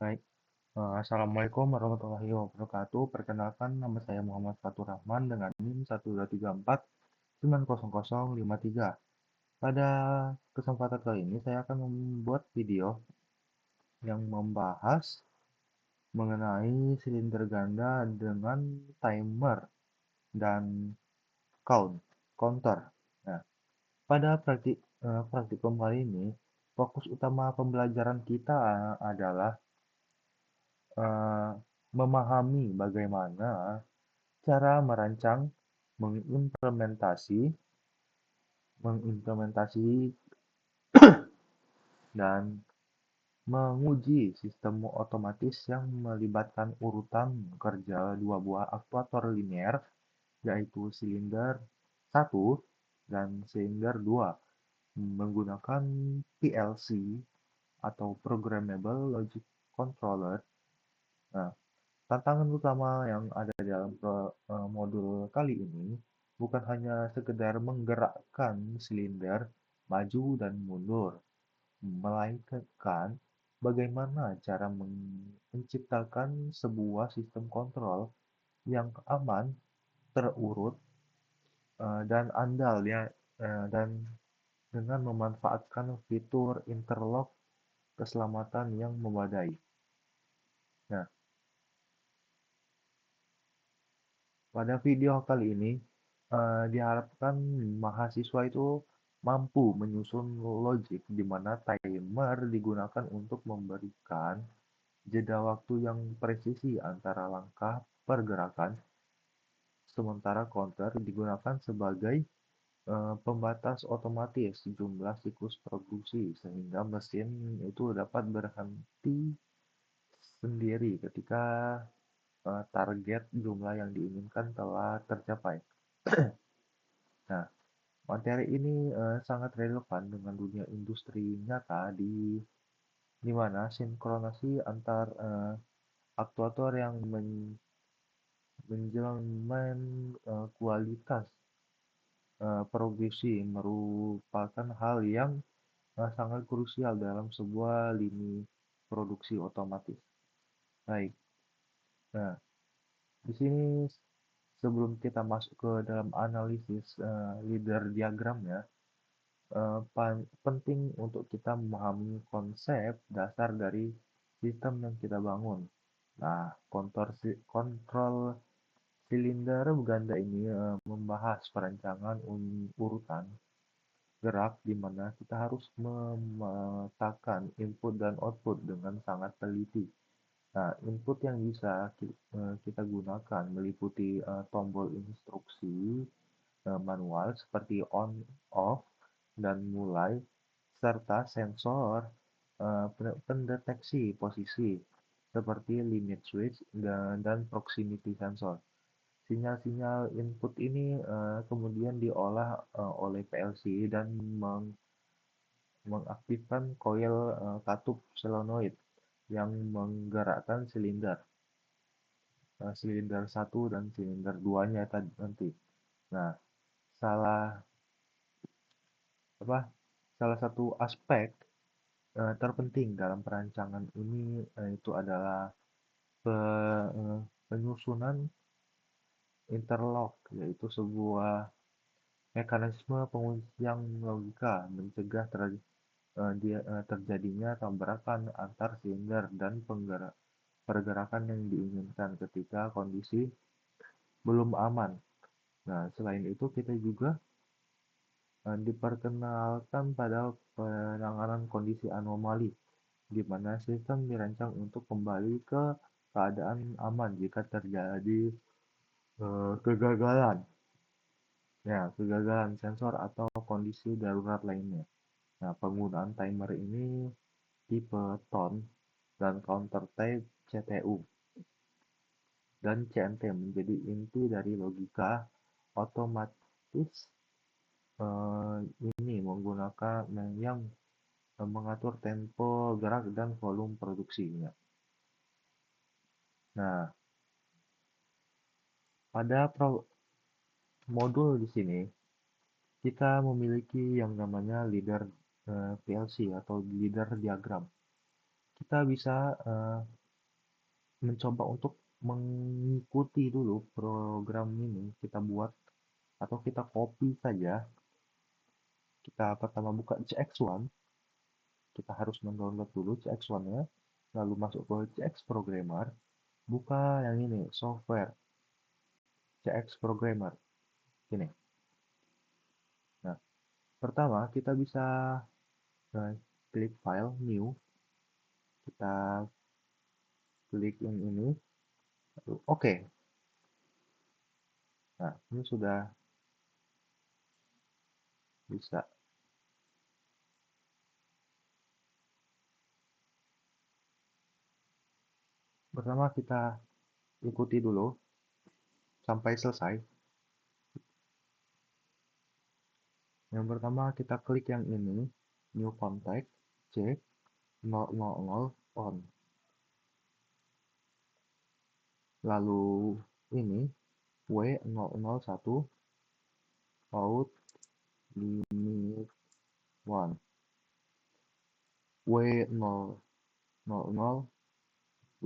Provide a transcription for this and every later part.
Baik, Assalamualaikum warahmatullahi wabarakatuh. Perkenalkan, nama saya Muhammad Fatur Rahman dengan NIM 123490053. Pada kesempatan kali ini, saya akan membuat video yang membahas mengenai silinder ganda dengan timer dan counter. Nah, pada praktikum kali ini, fokus utama pembelajaran kita adalah eh, memahami bagaimana cara merancang, mengimplementasi, mengimplementasi dan menguji sistem otomatis yang melibatkan urutan kerja dua buah aktuator linear, yaitu silinder 1 dan silinder 2, menggunakan PLC atau Programmable Logic Controller. Nah, tantangan utama yang ada dalam modul kali ini bukan hanya sekedar menggerakkan silinder maju dan mundur, melainkan bagaimana cara menciptakan sebuah sistem kontrol yang aman, terurut, dan andal ya, dan dengan memanfaatkan fitur interlock keselamatan yang memadai. Nah, pada video kali ini, diharapkan mahasiswa itu mampu menyusun logik di mana timer digunakan untuk memberikan jeda waktu yang presisi antara langkah pergerakan, sementara counter digunakan sebagai pembatas otomatis jumlah siklus produksi sehingga mesin itu dapat berhenti sendiri ketika target jumlah yang diinginkan telah tercapai. Nah, materi ini sangat relevan dengan dunia industri nyata di mana sinkronasi antar aktuator yang menjamin kualitas produksi merupakan hal yang sangat krusial dalam sebuah lini produksi otomatis. Baik, nah di sini sebelum kita masuk ke dalam analisis leader diagram ya, penting untuk kita memahami konsep dasar dari sistem yang kita bangun. Nah, kontrol silinder ganda ini membahas perancangan urutan gerak di mana kita harus memetakan input dan output dengan sangat teliti. Nah, input yang bisa kita gunakan meliputi tombol instruksi manual seperti on, off, dan mulai, serta sensor pendeteksi posisi seperti limit switch dan proximity sensor. Sinyal-sinyal input ini kemudian diolah oleh PLC dan mengaktifkan koil katup solenoid yang menggerakkan silinder, silinder 1 dan silinder 2-nya tadi nanti. Nah, salah apa salah satu aspek terpenting dalam perancangan ini itu adalah penyusunan interlock, yaitu sebuah mekanisme penguncian logika mencegah terjadinya tabrakan antar silinder dan pergerakan yang diinginkan ketika kondisi belum aman. Nah, selain itu kita juga diperkenalkan pada penanganan kondisi anomali, di mana sistem dirancang untuk kembali ke keadaan aman jika terjadi kegagalan. Ya, kegagalan sensor atau kondisi darurat lainnya. Nah, penggunaan timer ini tipe TON dan counter type CTU dan CNT menjadi inti dari logika otomatis ini menggunakan yang mengatur tempo gerak dan volume produksinya. Nah, pada modul di sini kita memiliki yang namanya leader PLC atau leader diagram. kita bisa mencoba untuk mengikuti dulu program ini kita buat atau kita copy saja. Kita pertama buka CX1, kita harus mendownload dulu CX1-nya, lalu masuk ke CX Programmer, buka yang ini, software CX Programmer. Ini. Nah, pertama kita bisa klik file new, kita klik yang ini, lalu oke. Nah, ini sudah bisa. Pertama kita ikuti dulu sampai selesai. Yang pertama kita klik yang ini, new contact, C000 on. Lalu ini W001 out limit 1. W002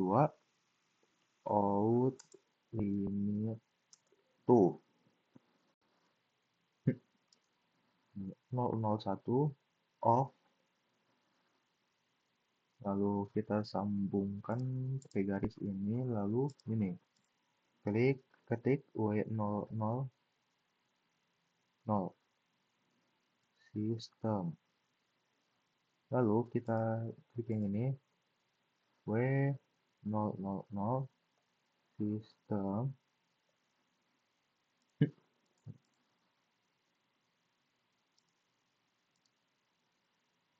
out limit 2. 001 off, lalu kita sambungkan pakai garis ini, lalu ini klik ketik W000 sistem, lalu kita klik yang ini W000 sistem.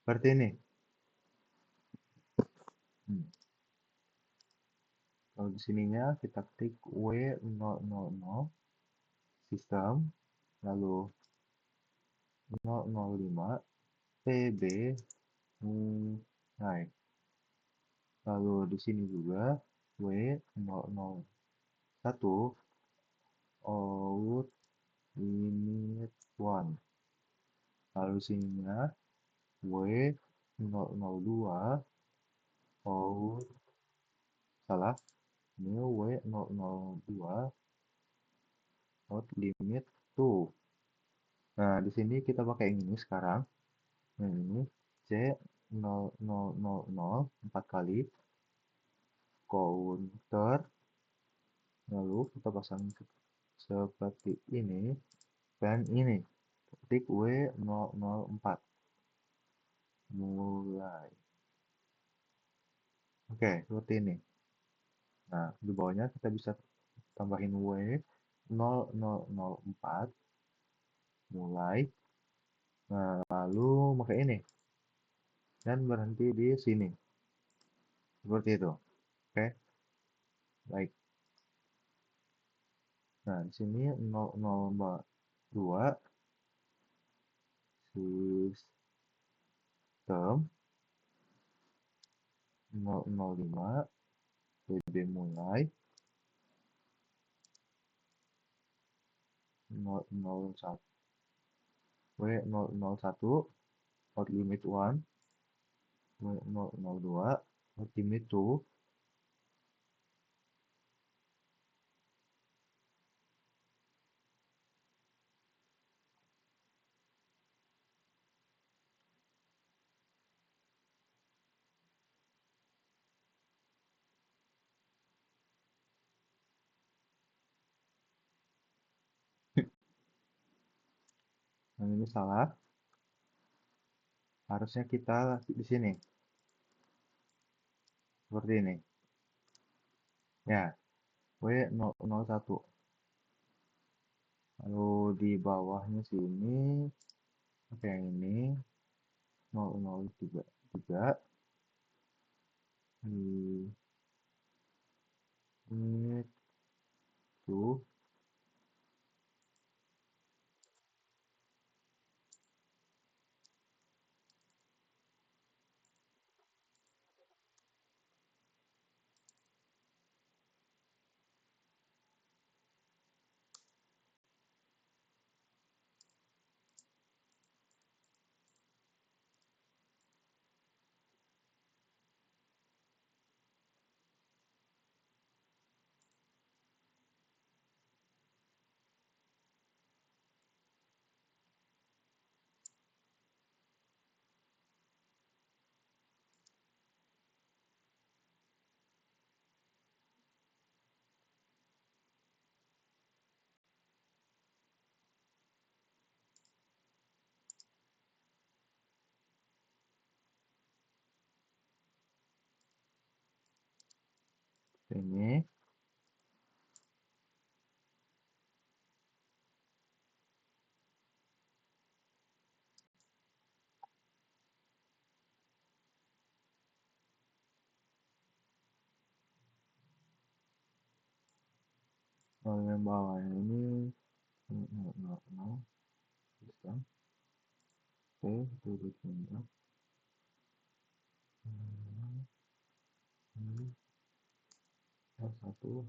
Seperti ini. Kalau di sininya kita klik W000 sistem, lalu 005 PB mulai. Lalu di sini juga W001 out limit 1. Lalu sininya W002 out, salah, ini W002 out limit 2. Nah, di sini kita pakai yang ini sekarang. Yang ini C0000 4 kali counter, lalu kita pasang seperti ini, dan ini ketik W004 mulai. Oke, seperti ini. Nah, di bawahnya kita bisa tambahin W0004 mulai. Nah, lalu pakai ini dan berhenti di sini, seperti itu. Oke, baik. Nah, di sini 002 sistem, 005 PB mulai, 001 W001 out limit 1, W002 out limit 2. Yang ini salah, harusnya kita di sini seperti ini ya, W001. Lalu di bawahnya sini oke, yang ini 003 di itu. Ini. Bagian bawah ini 0, sistem. Oke, tulis ini. Ini satu.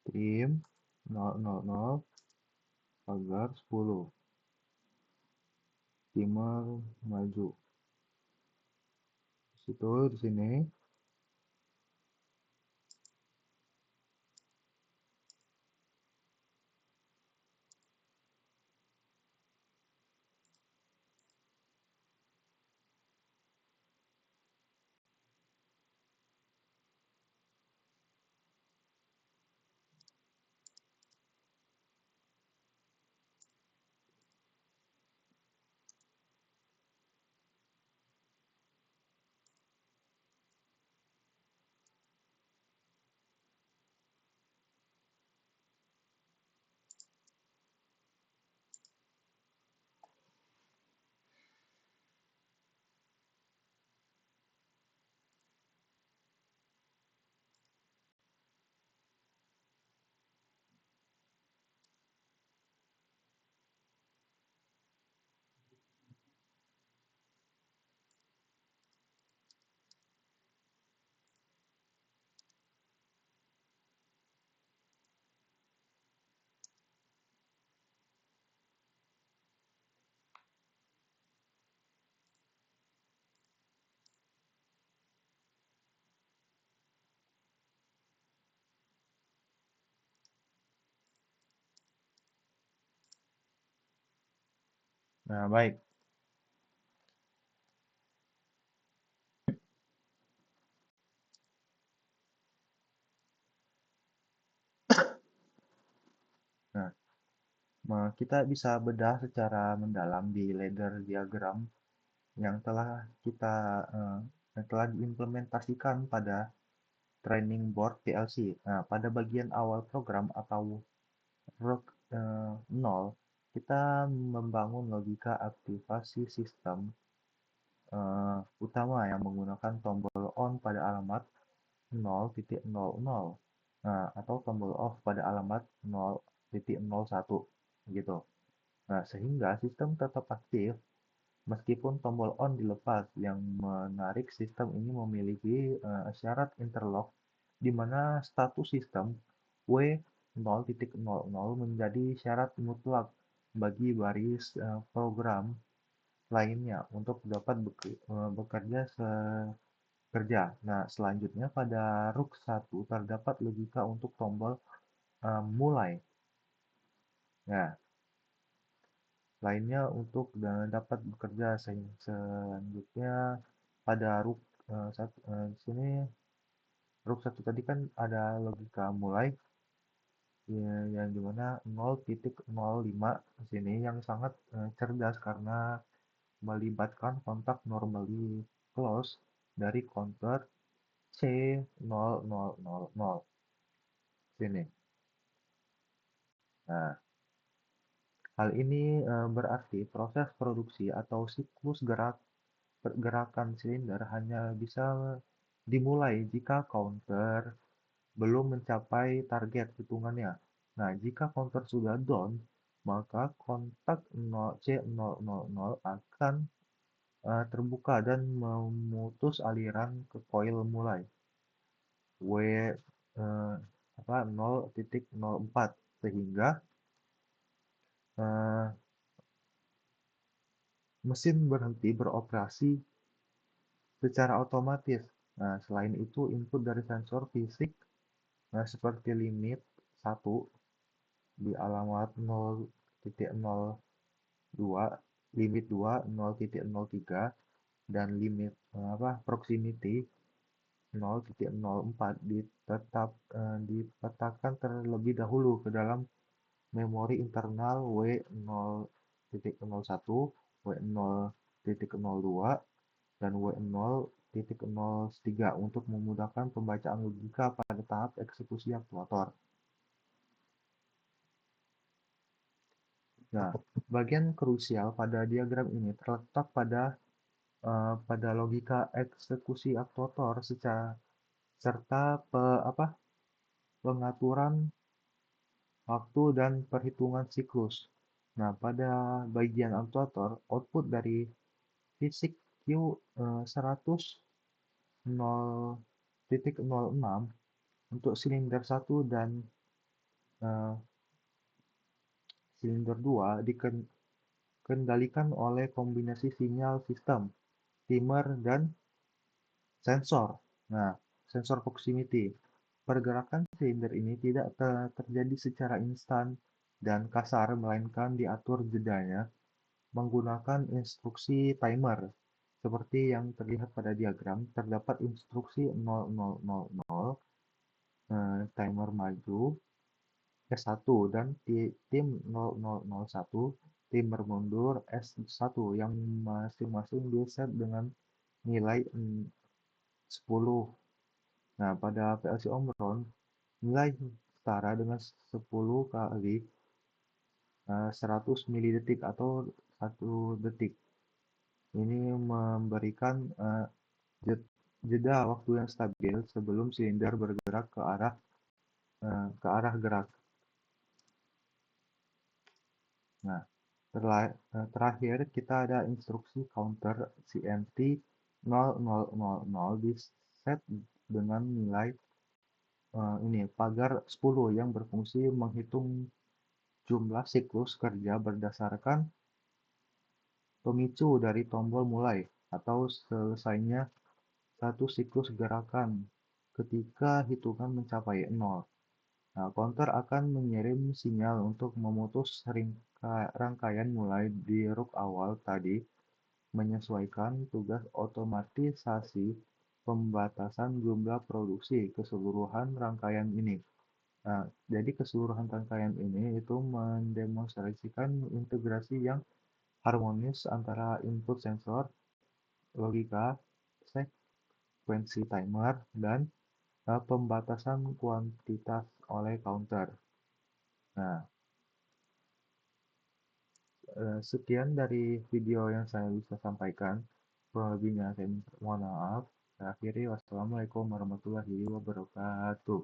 Trim 000 pagar 10. Timer maju. Situ di sini. Nah, baik. Nah, kita bisa bedah secara mendalam di ladder diagram yang telah kita yang telah diimplementasikan pada training board PLC. Nah, pada bagian awal program atau row 0, kita membangun logika aktivasi sistem utama yang menggunakan tombol on pada alamat 0.00, nah, atau tombol off pada alamat 0.01 gitu. Nah, sehingga sistem tetap aktif meskipun tombol on dilepas. Yang menarik, sistem ini memiliki syarat interlock di mana status sistem W0.00 menjadi syarat mutlak bagi baris program lainnya untuk dapat bekerja kerja. Nah, selanjutnya pada RUK 1 terdapat logika untuk tombol mulai. Nah, lainnya untuk dapat bekerja. Selanjutnya pada RUK di sini RUK 1 tadi kan ada logika mulai ya, yang dimana 0,05 di sini yang sangat cerdas karena melibatkan kontak normally close dari counter C0000 sini. Nah, hal ini berarti proses produksi atau siklus pergerakan silinder hanya bisa dimulai jika counter belum mencapai target hitungannya. Nah, jika counter sudah down, maka kontak C000 akan terbuka dan memutus aliran ke koil mulai W 0,04 sehingga eh, mesin berhenti beroperasi secara otomatis. Nah, selain itu input dari sensor fisik seperti limit 1 di alamat 0,02, limit 2 0,03 dan limit proximity 0,04 dipetakan terlebih dahulu ke dalam memori internal W0.01, W0.02, dan W0.03 untuk memudahkan pembacaan logika pada tahap eksekusi aktuator. Nah, bagian krusial pada diagram ini terletak pada logika eksekusi aktuator serta pengaturan waktu dan perhitungan siklus. Nah, pada bagian aktuator, output dari fisik Q100 0,06 untuk silinder 1 dan silinder 2 dikendalikan oleh kombinasi sinyal sistem, timer, dan sensor. Nah, sensor proximity. Pergerakan silinder ini tidak terjadi secara instan dan kasar, melainkan diatur jedanya menggunakan instruksi timer. Seperti yang terlihat pada diagram, terdapat instruksi 0000, timer maju, S1, dan tim 0001, timer mundur, S1, yang masing-masing diset dengan nilai 10. Nah, pada PLC Omron, nilai setara dengan 10 kali 100 milidetik atau 1 detik. Ini memberikan jeda waktu yang stabil sebelum silinder bergerak ke arah gerak. Nah, terakhir kita ada instruksi counter CNT 0000 di set dengan nilai ini pagar 10 yang berfungsi menghitung jumlah siklus kerja berdasarkan pemicu dari tombol mulai atau selesainya satu siklus gerakan ketika hitungan mencapai 0. Nah, counter akan mengirim sinyal untuk memutus rangkaian mulai di RUK awal tadi, menyesuaikan tugas otomatisasi pembatasan jumlah produksi keseluruhan rangkaian ini. Nah, jadi keseluruhan rangkaian ini itu mendemonstrasikan integrasi yang harmonis antara input sensor, logika, sekuensi timer, dan pembatasan kuantitas oleh counter. Nah, sekian dari video yang saya bisa sampaikan. Kurang lebihnya saya mohon maaf. Saya akhiri, wassalamualaikum warahmatullahi wabarakatuh.